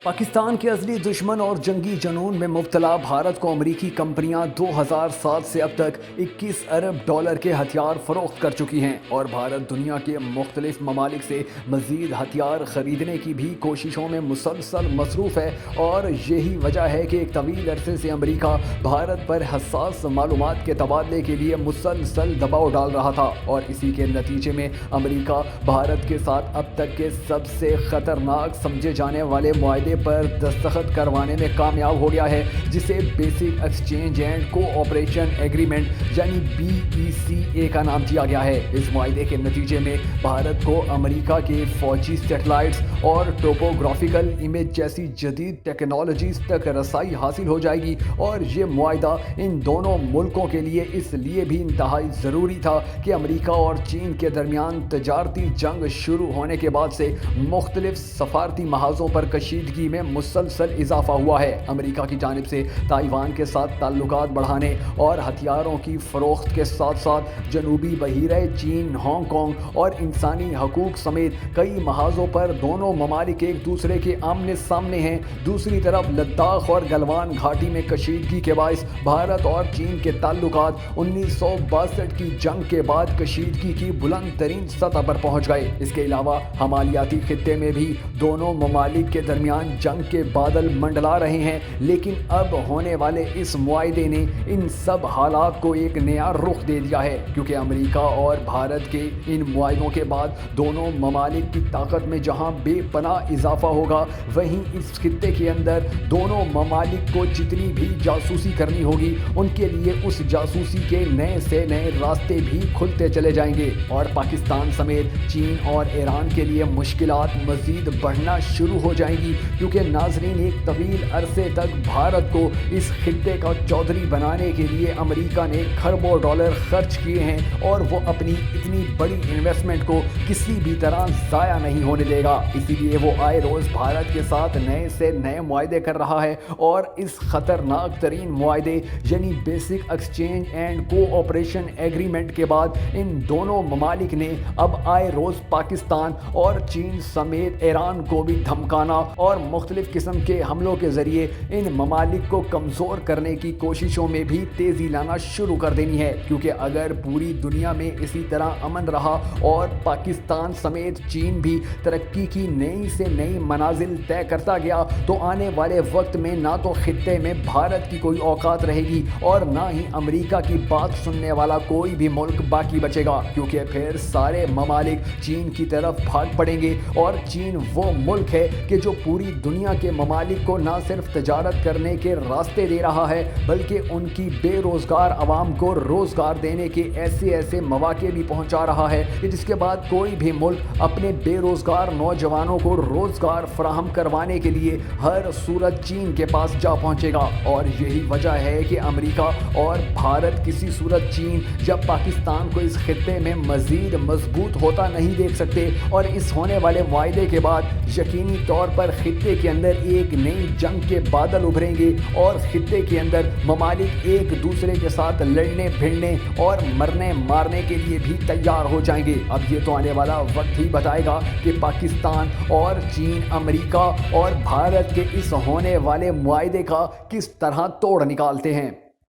पाकिस्तान के असली दुश्मन और जंगी जुनून में मुब्तला भारत को अमरीकी कंपनियां 2007 से अब तक 21 अरब डॉलर के हथियार फरोख्त कर चुकी हैं और भारत दुनिया के मुख्तलिफ ममालिक से मज़ीद हथियार ख़रीदने की भी कोशिशों में मुसलसल मसरूफ़ है। और यही वजह है कि एक तवील अरसे से अमरीका भारत पर हसास मालूमात के तबादले के लिए मुसलसल दबाव डाल रहा था और इसी के नतीजे में अमरीका भारत के साथ अब तक के सबसे ख़तरनाक समझे जाने वाले मुआहदे पर दस्तखत करवाने में कामयाब हो गया है, जिसे basic exchange and cooperation agreement यानी BECA का नाम दिया गया है। इस मुआहदे के नतीजे में भारत को अमेरिका के फौजी सैटेलाइट्स और टोपोग्राफिकल इमेज जैसी जदीद टेक्नोलॉजीज तक रसाई हासिल हो जाएगी और ये मुआहदा इन दोनों मुल्कों के लिए इसलिए भी इंतहाई ज़रूरी था कि अमेरिका और चीन के दरमियान तजारती जंग शुरू होने के बाद से मुख्तलिफ सफारती महाजों पर कशीदगी में मुसलसल इजाफा हुआ है। अमेरिका की जानिब से ताइवान के साथ ताल्लुकात बढ़ाने और हथियारों की फ़रोख्त के साथ साथ जनूबी बहीरे चीन, हांगकांग और इंसानी हकूक़ समेत कई महाजों पर दोनों ममालिक एक दूसरे के आमने सामने हैं। दूसरी तरफ लद्दाख और गलवान घाटी में कशीदगी के बायस भारत और चीन के ताल्लुकात 1962 की जंग के बाद कशीदगी की बुलंद तरीन सतह पर पहुँच गए। इसके अलावा हमालियाती खित्ते में भी दोनों ममालिक के दरमियान जंग के बादल मंडला रहे हैं, लेकिन अब होने वाले इस मुआहदे ने इन सब हालात को एक नया रुख दे दिया है, क्योंकि अमेरिका और भारत के इन मुआहदों के बाद दोनों ममालिक की ताकत में जहां बेपनाह इजाफा होगा, वहीं इस खित्ते के अंदर दोनों ममालिक को जितनी भी जासूसी करनी होगी उनके लिए उस जासूसी के नए से नए रास्ते भी खुलते चले जाएंगे और पाकिस्तान समेत चीन और ईरान के लिए मुश्किलात मज़ीद बढ़ना शुरू हो जाएंगी, क्योंकि नाजरीन एक तवील अरसे तक भारत को इस खित्ते का चौधरी बनाने के लिए अमेरिका ने खरबों डॉलर खर्च किए हैं और वो अपनी इतनी बड़ी इन्वेस्टमेंट को किसी भी तरह ज़ाया नहीं होने देगा। इसीलिए वो आए रोज़ भारत के साथ नए से नए मुआहदे कर रहा है और इस ख़तरनाक तरीन मुआहदे यानी basic exchange and cooperation agreement के बाद इन दोनों ममालिक ने अब आए रोज़ पाकिस्तान और चीन समेत ईरान को भी धमकाना और मुख्तलिफ किस्म के हमलों के ज़रिए इन ममालिक को कमज़ोर करने की कोशिशों में भी तेज़ी लाना शुरू कर देनी है। क्योंकि अगर पूरी दुनिया में इसी तरह अमन रहा और पाकिस्तान समेत चीन भी तरक्की की नई से नई मनाजिल तय करता गया, तो आने वाले वक्त में ना तो खित्ते में भारत की कोई औकात रहेगी और ना ही अमेरिका की बात सुनने वाला कोई भी मुल्क बाकी बचेगा, क्योंकि फिर सारे ममालिक चीन की तरफ भाग पड़ेंगे और चीन वो मुल्क है कि जो पूरी दुनिया के ममालिक को ना सिर्फ तजारत करने के रास्ते दे रहा है, बल्कि उनकी बेरोज़गार आवाम को रोज़गार देने के ऐसे ऐसे मौके भी पहुंचा रहा है कि जिसके बाद कोई भी मुल्क अपने बेरोज़गार नौजवानों को रोज़गार फराहम करवाने के लिए हर सूरत चीन के पास जा पहुंचेगा। और यही वजह है कि अमेरिका और भारत किसी सूरत चीन या पाकिस्तान को इस खित्ते में मज़ीद मजबूत होता नहीं देख सकते और इस होने वाले वायदे के बाद यकीनी तौर पर खित्ते के अंदर एक नई जंग के बादल उभरेंगे और खित्ते के अंदर ममालिक एक दूसरे के साथ लड़ने भिड़ने और मरने मारने के लिए भी तैयार हो जाएंगे। अब ये तो आने वाला वक्त ही बताएगा कि पाकिस्तान और चीन, अमेरिका और भारत के इस होने वाले मुआहदे का किस तरह तोड़ निकालते हैं।